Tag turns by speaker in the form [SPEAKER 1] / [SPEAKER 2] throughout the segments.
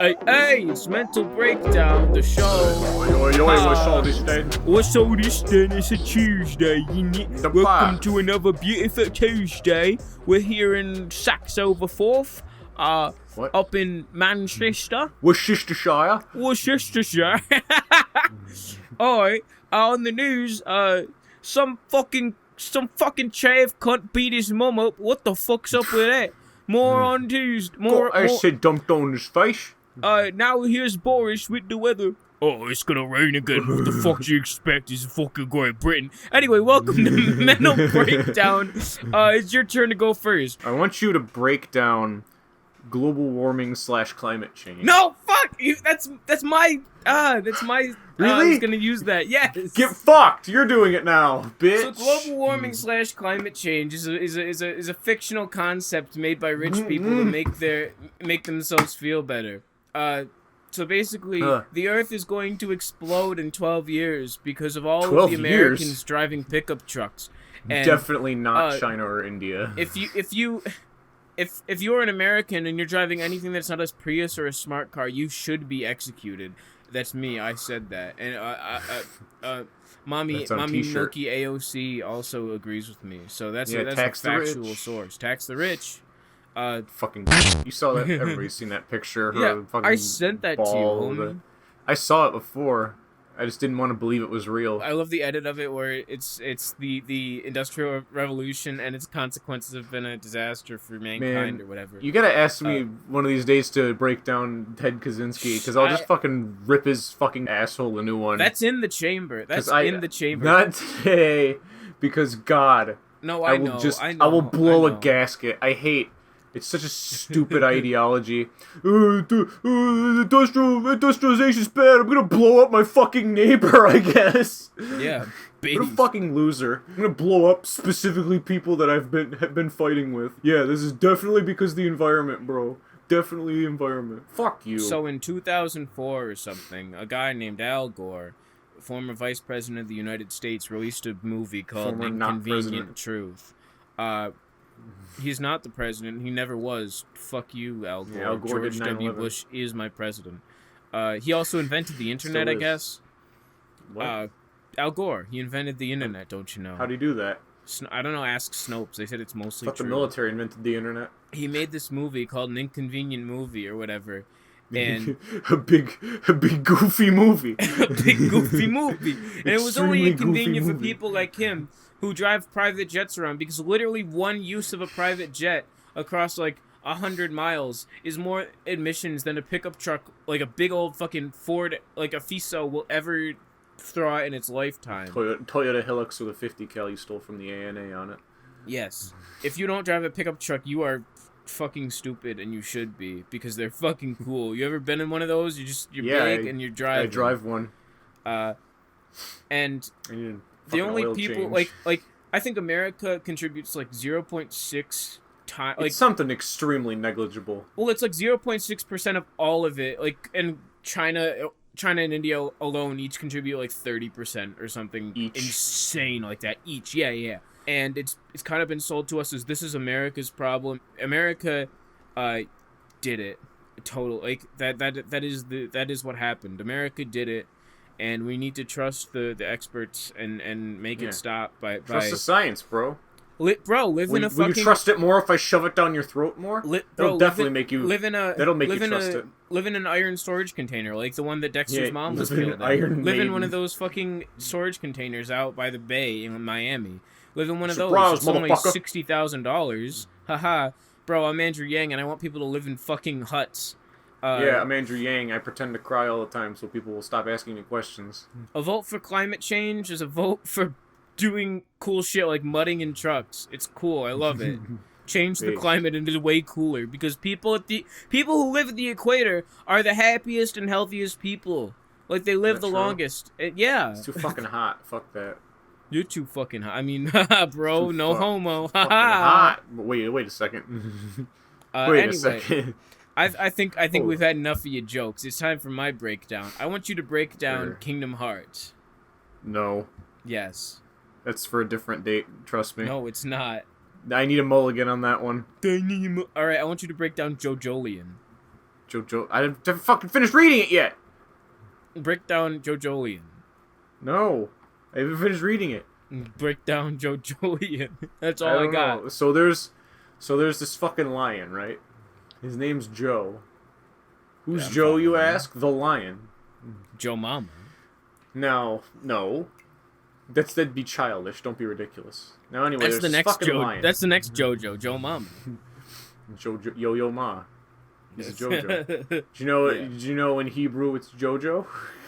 [SPEAKER 1] Hey, it's Mental Breakdown, the show. What's all this then? It's a Tuesday, innit? Welcome to another beautiful Tuesday. We're here in Saxe-over-Forth, up in Manchester.
[SPEAKER 2] Worcestershire.
[SPEAKER 1] Alright, on the news, some fucking chav cunt beat his mum up. What the fuck's up with that? More on Tuesday.
[SPEAKER 2] I said dumped on his face.
[SPEAKER 1] Now here's Boris with the weather. Oh, it's gonna rain again. What the fuck do you expect? It's fucking Great Britain. Anyway, welcome to Mental Breakdown. It's your turn to go first.
[SPEAKER 2] I want you to break down global warming / climate change.
[SPEAKER 1] No, fuck! That's my.
[SPEAKER 2] Really?
[SPEAKER 1] I was gonna use that. Yes.
[SPEAKER 2] Get fucked! You're doing it now, bitch.
[SPEAKER 1] So global warming / climate change is a fictional concept made by rich people to make themselves feel better. So basically, the Earth is going to explode in 12 years because of all of the Americans driving pickup trucks. And,
[SPEAKER 2] definitely not China or India.
[SPEAKER 1] If you're an American and you're driving anything that's not a Prius or a smart car, you should be executed. That's me. I said that, and Mommy Milky AOC also agrees with me. So that's a factual source. Tax the rich.
[SPEAKER 2] Fucking you saw that. Everybody's seen that picture. Her fucking
[SPEAKER 1] I sent that to you, homie.
[SPEAKER 2] I saw it before. I just didn't want to believe it was real.
[SPEAKER 1] I love the edit of it where it's the Industrial Revolution and its consequences have been a disaster for mankind or whatever.
[SPEAKER 2] You gotta ask me one of these days to break down Ted Kaczynski, because I'll just fucking rip his fucking asshole a new one.
[SPEAKER 1] That's in the chamber. That's in the chamber.
[SPEAKER 2] Not today, because God.
[SPEAKER 1] No, I know.
[SPEAKER 2] I will blow a gasket. I hate. It's such a stupid ideology. Industrialization's bad. I'm gonna blow up my fucking neighbor, I guess.
[SPEAKER 1] Yeah, baby.
[SPEAKER 2] What a fucking loser. I'm gonna blow up specifically people that have been fighting with. Yeah, this is definitely because of the environment, bro. Definitely the environment. Fuck you.
[SPEAKER 1] So in 2004 or something, a guy named Al Gore, former vice president of the United States, released a movie called Inconvenient Truth. He's not the president. He never was. Fuck you, Al Gore.
[SPEAKER 2] Yeah, Al Gore
[SPEAKER 1] George W. Bush is my president. He also invented the internet, I guess.
[SPEAKER 2] What?
[SPEAKER 1] Al Gore. He invented the internet, don't you know?
[SPEAKER 2] How'd he do that?
[SPEAKER 1] I don't know. Ask Snopes. They said it's mostly true.
[SPEAKER 2] The military invented the internet.
[SPEAKER 1] He made this movie called An Inconvenient Movie or whatever. And
[SPEAKER 2] a big goofy movie.
[SPEAKER 1] A big goofy movie. And it was only inconvenient for people like him who drive private jets around, because literally one use of a private jet across like 100 miles is more emissions than a pickup truck, like a big old fucking Ford, like a Fiso, will ever throw out in its lifetime.
[SPEAKER 2] Toyota Hilux with a 50 cal you stole from the ANA on it.
[SPEAKER 1] Yes. If you don't drive a pickup truck, you are fucking stupid, and you should be, because they're fucking cool. You ever been in one of those? You're big and you're driving.
[SPEAKER 2] I drive one.
[SPEAKER 1] And the only people like I think America contributes like 0.6 times. Like,
[SPEAKER 2] it's something extremely negligible.
[SPEAKER 1] Well, it's like 0.6% of all of it. Like, and China and India alone each contribute like 30% or something insane like that each. Yeah. And it's kind of been sold to us as this is America's problem. America did it. Total like that is what happened. America did it. And we need to trust the experts and make it stop by
[SPEAKER 2] trust the science, bro.
[SPEAKER 1] Live in a fucking.
[SPEAKER 2] Will you trust it more if I shove it down your throat more? That'll definitely make you. That'll make you trust it.
[SPEAKER 1] Live in an iron storage container, like the one that Dexter's mom was killed in. Live in one of those fucking storage containers out by the bay in Miami. Live in one of those. It's only $60,000. Haha, bro. I'm Andrew Yang, and I want people to live in fucking huts.
[SPEAKER 2] I'm Andrew Yang. I pretend to cry all the time so people will stop asking me questions.
[SPEAKER 1] A vote for climate change is a vote for doing cool shit like mudding in trucks. It's cool. I love it. Change the climate and it is way cooler, because people who live at the equator are the happiest and healthiest people. Like, they live the longest.
[SPEAKER 2] It's too fucking hot. Fuck that.
[SPEAKER 1] You're too fucking hot. I mean, bro, no homo.
[SPEAKER 2] Hot. Wait a second. Wait a second.
[SPEAKER 1] I think we've had enough of your jokes. It's time for my breakdown. I want you to break down Kingdom Hearts.
[SPEAKER 2] No.
[SPEAKER 1] Yes.
[SPEAKER 2] That's for a different date, trust me.
[SPEAKER 1] No, it's not.
[SPEAKER 2] I need a mulligan on that one.
[SPEAKER 1] Alright, I want you to break down JoJolion.
[SPEAKER 2] Jojo. I haven't fucking finished reading it yet.
[SPEAKER 1] Break down Jojolian.
[SPEAKER 2] No, I haven't finished reading it.
[SPEAKER 1] Break down Jojolian. That's all I got.
[SPEAKER 2] Know. So there's this fucking lion, right? His name's Joe. Who's Joe, you ask? The lion.
[SPEAKER 1] Joe Mama.
[SPEAKER 2] No. That'd be childish. Don't be ridiculous. Now anyway,
[SPEAKER 1] that's
[SPEAKER 2] there's this fucking lion.
[SPEAKER 1] That's the next JoJo. Joe Mama.
[SPEAKER 2] Yo Ma. He's a JoJo. Do you know in Hebrew it's JoJo?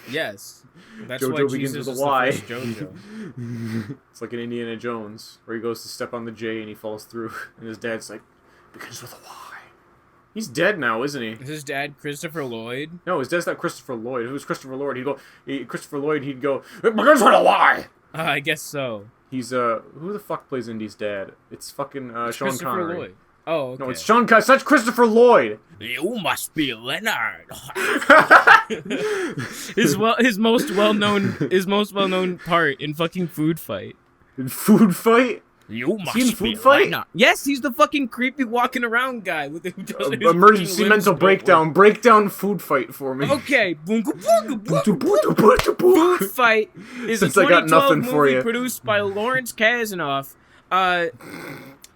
[SPEAKER 1] Yes. That's
[SPEAKER 2] JoJo
[SPEAKER 1] why
[SPEAKER 2] begins
[SPEAKER 1] Jesus
[SPEAKER 2] with a
[SPEAKER 1] is
[SPEAKER 2] Y.
[SPEAKER 1] the first JoJo.
[SPEAKER 2] It's like an Indiana Jones where he goes to step on the J and he falls through, and his dad's like, begins with a Y. He's dead now, isn't he?
[SPEAKER 1] Is his dad Christopher Lloyd?
[SPEAKER 2] No, his dad's not Christopher Lloyd. If it was Christopher Lloyd, he'd go, it begins with a Y.
[SPEAKER 1] I guess so.
[SPEAKER 2] He's who the fuck plays Indy's dad? It's fucking Sean Connery.
[SPEAKER 1] Lloyd. Oh, okay.
[SPEAKER 2] No, it's Sean Connery. Such Christopher Lloyd.
[SPEAKER 1] You must be Leonard. his most well known part in fucking Foodfight.
[SPEAKER 2] In Foodfight?
[SPEAKER 1] You must
[SPEAKER 2] be
[SPEAKER 1] Foodfight. Yes, he's the fucking creepy walking around guy with
[SPEAKER 2] emergency mental breakdown. Break down Foodfight for me.
[SPEAKER 1] Okay. Foodfight is a 2012 movie produced by Lawrence Kasanoff.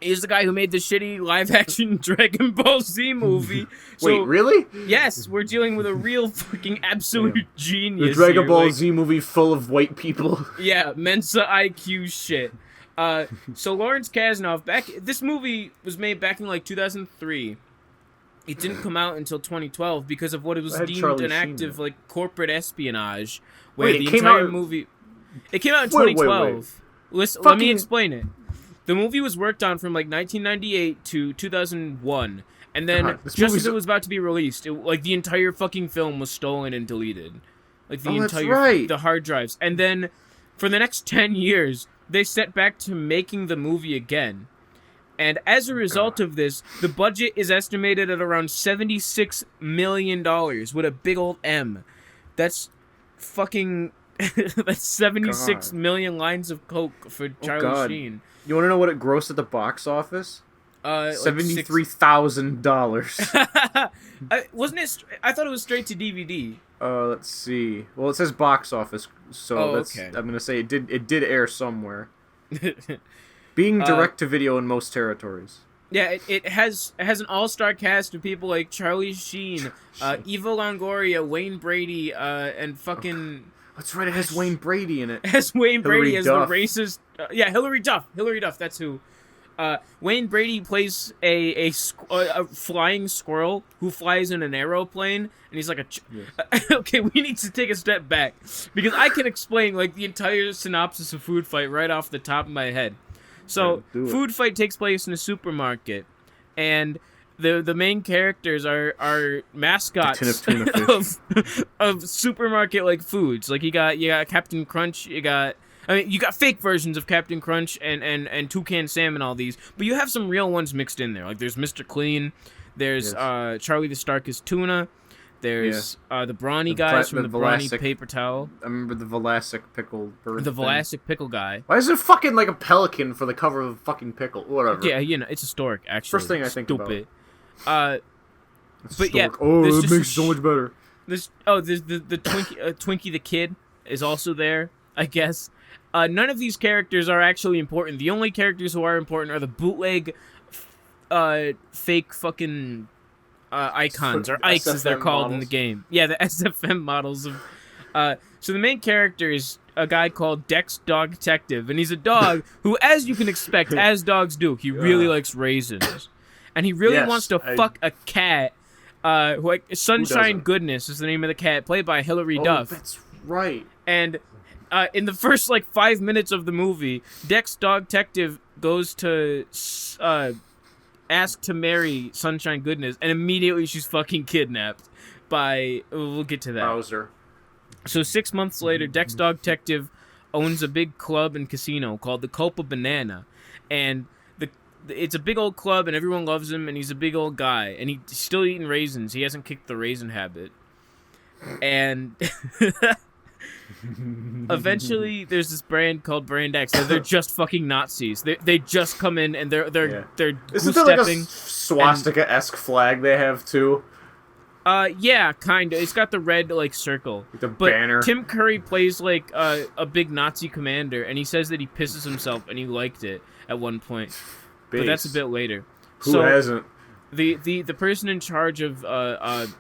[SPEAKER 1] He's the guy who made the shitty live-action Dragon Ball Z movie.
[SPEAKER 2] Wait, really?
[SPEAKER 1] Yes, we're dealing with a real fucking absolute genius.
[SPEAKER 2] The Dragon Ball Z movie full of white people.
[SPEAKER 1] Yeah, Mensa IQ shit. So Lawrence Kasanoff, this movie was made back in like 2003. It didn't come out until 2012 because of what it was deemed an act of like corporate espionage, where the entire movie. It came out in 2012. Let me explain it. The movie was worked on from like 1998 to 2001, and then just as it was about to be released, the entire fucking film was stolen and deleted, like the hard drives. And then for the next 10 years, they set back to making the movie again. And as a result of this, the budget is estimated at around $76 million with a big old M. That's fucking that's 76 million lines of coke for Charlie Sheen.
[SPEAKER 2] You want to know what it grossed at the box office? $73,000.
[SPEAKER 1] Wasn't it? I thought it was straight to DVD.
[SPEAKER 2] Let's see. Well, it says box office, so
[SPEAKER 1] okay.
[SPEAKER 2] I'm gonna say it did air somewhere. Being direct to video in most territories.
[SPEAKER 1] Yeah, it has an all-star cast of people like Charlie Sheen, Eva Longoria, Wayne Brady, and fucking.
[SPEAKER 2] That's right. It has Wayne Brady in it.
[SPEAKER 1] It has Wayne Brady as the racist. Hillary Duff. Hillary Duff. That's who. Wayne Brady plays a flying squirrel who flies in an aeroplane, and he's like Okay, we need to take a step back because I can explain like the entire synopsis of Foodfight right off the top of my head. So, Foodfight takes place in a supermarket, and the main characters are mascots of supermarket like foods. Like you got Captain Crunch, you got fake versions of Captain Crunch and Toucan Sam and all these, but you have some real ones mixed in there. Like there's Mr. Clean, there's Charlie the Starkest Tuna, there's the Brawny guys from the Brawny paper towel.
[SPEAKER 2] I remember the Vlasic pickle bird.
[SPEAKER 1] The Vlasic pickle guy.
[SPEAKER 2] Why is it fucking like a pelican for the cover of a fucking pickle? Whatever.
[SPEAKER 1] Yeah, it's historic actually.
[SPEAKER 2] First thing I think about.
[SPEAKER 1] But
[SPEAKER 2] historic.
[SPEAKER 1] Yeah,
[SPEAKER 2] it makes it so much better.
[SPEAKER 1] The Twinkie the Kid is also there, I guess. None of these characters are actually important. The only characters who are important are the bootleg, fake fucking icons, or Ikes as they're called in the game. Yeah, the SFM models of. So the main character is a guy called Dex Dog Detective, and he's a dog who, as you can expect, as dogs do, he really likes raisins. And he really wants to fuck a cat. Sunshine Goodness is the name of the cat, played by Hillary Duff.
[SPEAKER 2] That's right.
[SPEAKER 1] And in the first 5 minutes of the movie, Dex Dog Detective goes to ask to marry Sunshine Goodness, and immediately she's fucking kidnapped by. We'll get to that.
[SPEAKER 2] Bowser.
[SPEAKER 1] So 6 months later, Dex Dog Detective owns a big club and casino called the Copa Banana, and it's a big old club, and everyone loves him, and he's a big old guy, and he's still eating raisins. He hasn't kicked the raisin habit. And eventually, there's this brand called Brand X. They're just fucking Nazis. They just come in, and they're
[SPEAKER 2] Isn't there like a swastika-esque flag they have too?
[SPEAKER 1] Yeah, kinda. It's got the red like circle.
[SPEAKER 2] The
[SPEAKER 1] but
[SPEAKER 2] banner.
[SPEAKER 1] Tim Curry plays like a big Nazi commander, and he says that he pisses himself, and he liked it at one point. But that's a bit later.
[SPEAKER 2] Who hasn't?
[SPEAKER 1] The person in charge of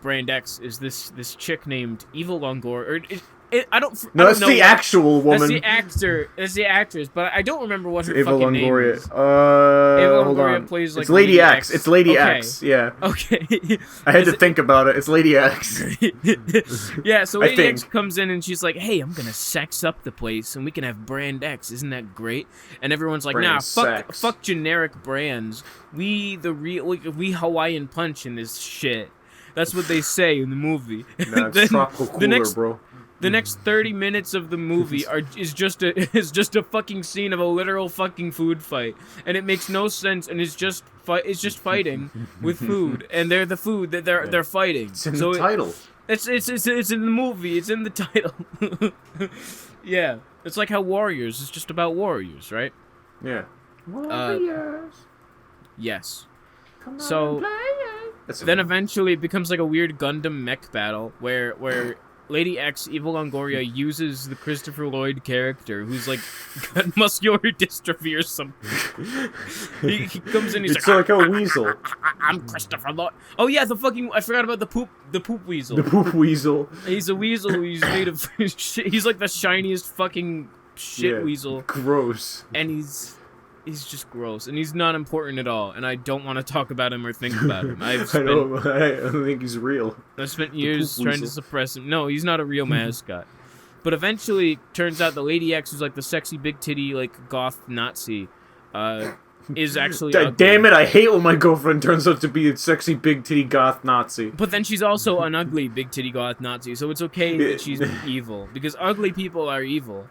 [SPEAKER 1] Brand X is this chick named Eva Longoria. I don't know.
[SPEAKER 2] That's the actual woman.
[SPEAKER 1] That's the actor. That's the actress. But I don't remember what her
[SPEAKER 2] Eva
[SPEAKER 1] fucking
[SPEAKER 2] Longoria.
[SPEAKER 1] name is. Eva Longoria plays like
[SPEAKER 2] it's Lady X. It's Lady X. Yeah.
[SPEAKER 1] Okay.
[SPEAKER 2] I had to think about it. It's Lady X.
[SPEAKER 1] Yeah. So Lady X comes in and she's like, "Hey, I'm gonna sex up the place and we can have Brand X. Isn't that great?" And everyone's like,
[SPEAKER 2] Brand
[SPEAKER 1] fuck generic brands. We Hawaiian Punch in this shit." That's what they say in the movie.
[SPEAKER 2] Nah, it's tropical cooler, bro.
[SPEAKER 1] The next 30 minutes of the movie is just a fucking scene of a literal fucking food fight, and it makes no sense, and it's just fighting with food, and they're the food that they're fighting.
[SPEAKER 2] It's in the title.
[SPEAKER 1] It's in the movie. It's in the title. Yeah, it's like how Warriors is just about warriors, right?
[SPEAKER 2] Yeah. Warriors.
[SPEAKER 1] Yes.
[SPEAKER 2] Come
[SPEAKER 1] so then eventually it becomes like a weird Gundam mech battle where Lady X, Eva Longoria, uses the Christopher Lloyd character, who's like got muscular dystrophy or something. He comes in, he's
[SPEAKER 2] like a weasel.
[SPEAKER 1] I'm Christopher Lloyd. Oh yeah, I forgot about the poop weasel.
[SPEAKER 2] The poop weasel.
[SPEAKER 1] He's a weasel. He's made of shit. He's like the shiniest fucking shit weasel.
[SPEAKER 2] Gross.
[SPEAKER 1] And he's just gross, and he's not important at all, and I don't want to talk about him or think about him. I
[SPEAKER 2] don't think he's real.
[SPEAKER 1] I've spent years trying to suppress him. No, he's not a real mascot. But eventually, turns out the Lady X, who's like the sexy big titty, like goth Nazi, is actually ugly.
[SPEAKER 2] Damn it, I hate when my girlfriend turns out to be a sexy big titty goth Nazi.
[SPEAKER 1] But then she's also an ugly big titty goth Nazi, so it's okay that she's evil, because ugly people are evil.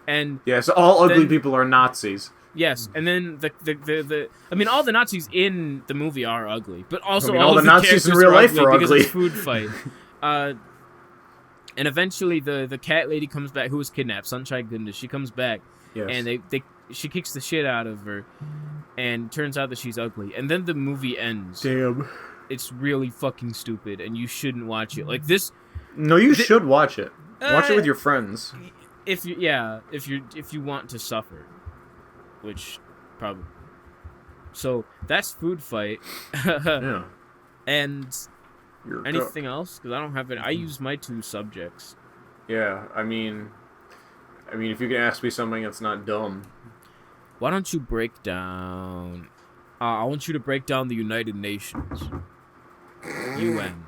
[SPEAKER 1] And
[SPEAKER 2] yeah, so all ugly people are Nazis.
[SPEAKER 1] Yes, and then I mean, all the Nazis in the movie are ugly, but also
[SPEAKER 2] all the Nazis in real life are ugly.
[SPEAKER 1] Because it's Food Fight. And eventually the cat lady comes back, who was kidnapped, Sunshine Goodness. She comes back, and she kicks the shit out of her, and turns out that she's ugly. And then the movie ends.
[SPEAKER 2] Damn.
[SPEAKER 1] It's really fucking stupid, and you shouldn't watch it. Like this.
[SPEAKER 2] No, you should watch it. Watch it with your friends.
[SPEAKER 1] If you want to suffer. Which, probably. So, that's Food Fight.
[SPEAKER 2] Yeah.
[SPEAKER 1] And anything else? Because I don't have it. I use my 2 subjects.
[SPEAKER 2] Yeah, I mean, if you can ask me something that's not dumb.
[SPEAKER 1] Why don't you break down... I want you to break down the United Nations. UN.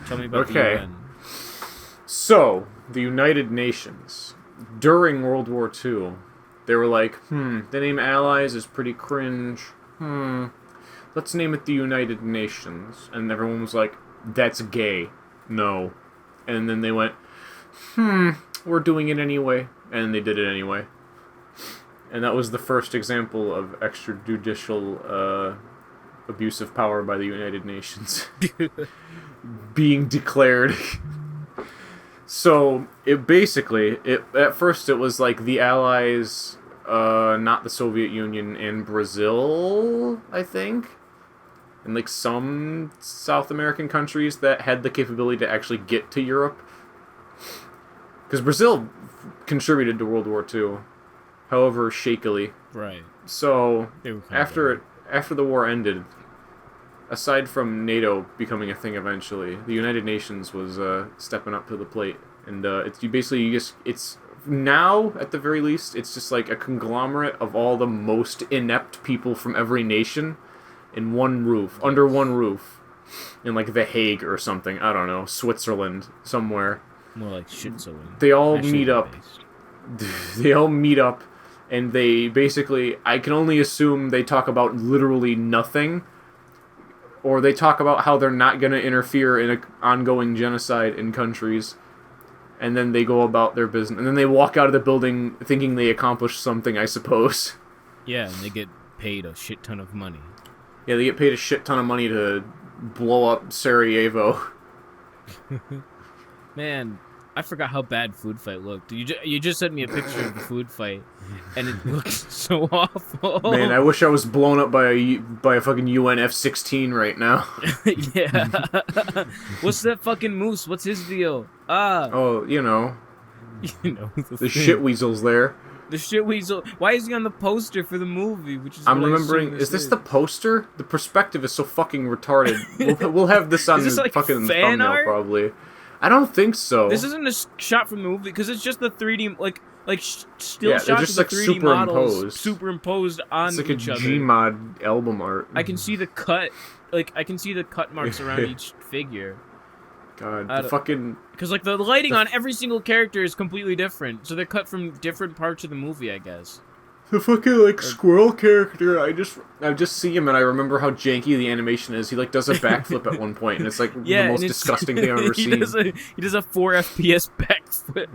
[SPEAKER 1] Tell me about the UN.
[SPEAKER 2] So, the United Nations. During World War II... They were like, the name Allies is pretty cringe. Let's name it the United Nations. And everyone was like, that's gay. No. And then they went, we're doing it anyway. And they did it anyway. And that was the first example of extrajudicial abuse of power by the United Nations. Being declared... So, at first it was like the Allies, not the Soviet Union, and Brazil, I think. And like some South American countries that had the capability to actually get to Europe. Because Brazil contributed to World War II, however shakily.
[SPEAKER 1] Right.
[SPEAKER 2] So, after the war ended, aside from NATO becoming a thing eventually, the United Nations was stepping up to the plate, and it's now at the very least it's just like a conglomerate of all the most inept people from every nation in under one roof, in like The Hague or something. I don't know, Switzerland somewhere.
[SPEAKER 1] More like Switzerland.
[SPEAKER 2] They all meet up. They all meet up, and they basically, I can only assume they talk about literally nothing. Or they talk about how they're not going to interfere in an ongoing genocide in countries. And then they go about their business. And then they walk out of the building thinking they accomplished something, I suppose.
[SPEAKER 1] Yeah, and they get paid a shit ton of money.
[SPEAKER 2] Yeah, they get paid a shit ton of money to blow up Sarajevo.
[SPEAKER 1] Man, I forgot how bad Foodfight looked. You just sent me a picture of the Foodfight, and it looks so awful.
[SPEAKER 2] Man, I wish I was blown up by a fucking UN F-16 right now.
[SPEAKER 1] Yeah. What's that fucking moose? What's his deal?
[SPEAKER 2] Oh,
[SPEAKER 1] You know
[SPEAKER 2] the shit weasel's there.
[SPEAKER 1] The shit weasel. Why is he on the poster for the movie? Which is
[SPEAKER 2] I'm remembering. Is this the poster? The perspective is so fucking retarded. We'll have this on the
[SPEAKER 1] like
[SPEAKER 2] fucking
[SPEAKER 1] fan
[SPEAKER 2] thumbnail
[SPEAKER 1] art?
[SPEAKER 2] Probably. I don't think so.
[SPEAKER 1] This isn't a shot from the movie because it's just the 3D still shots
[SPEAKER 2] just,
[SPEAKER 1] of the 3D models superimposed on
[SPEAKER 2] it's like
[SPEAKER 1] each
[SPEAKER 2] a
[SPEAKER 1] other.
[SPEAKER 2] Gmod album art.
[SPEAKER 1] I can see the cut. I can see the cut marks around each figure.
[SPEAKER 2] God, the fucking...
[SPEAKER 1] Because, the lighting on every single character is completely different. So they're cut from different parts of the movie, I guess.
[SPEAKER 2] The fucking, squirrel character, I just see him and I remember how janky the animation is. He, does a backflip at one point, and it's, the most disgusting thing I've ever seen.
[SPEAKER 1] He does a 4 FPS backflip.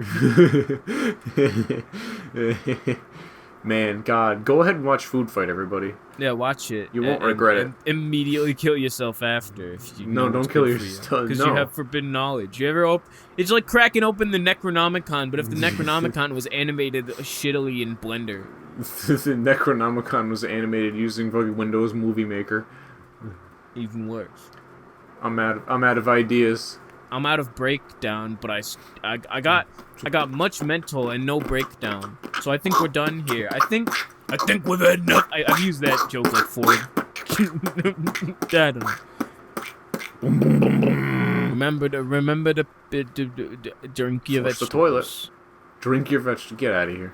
[SPEAKER 2] Man, God. Go ahead and watch Foodfight, everybody.
[SPEAKER 1] Yeah, watch it.
[SPEAKER 2] You won't regret it.
[SPEAKER 1] Immediately kill yourself after. If you
[SPEAKER 2] no, don't kill yourself.
[SPEAKER 1] Because you have forbidden knowledge. You ever it's like cracking open the Necronomicon, but if the Necronomicon was animated shittily in Blender.
[SPEAKER 2] The Necronomicon was animated using fucking Windows Movie Maker.
[SPEAKER 1] Even worse.
[SPEAKER 2] I'm out of ideas.
[SPEAKER 1] I'm out of breakdown, but I got much mental and no breakdown. So I think we're done here. I think we've had enough. I've used that joke like 4. I don't know. Remember to drink your vegetables.
[SPEAKER 2] The toilet. Drink your vegetables. Get out of here.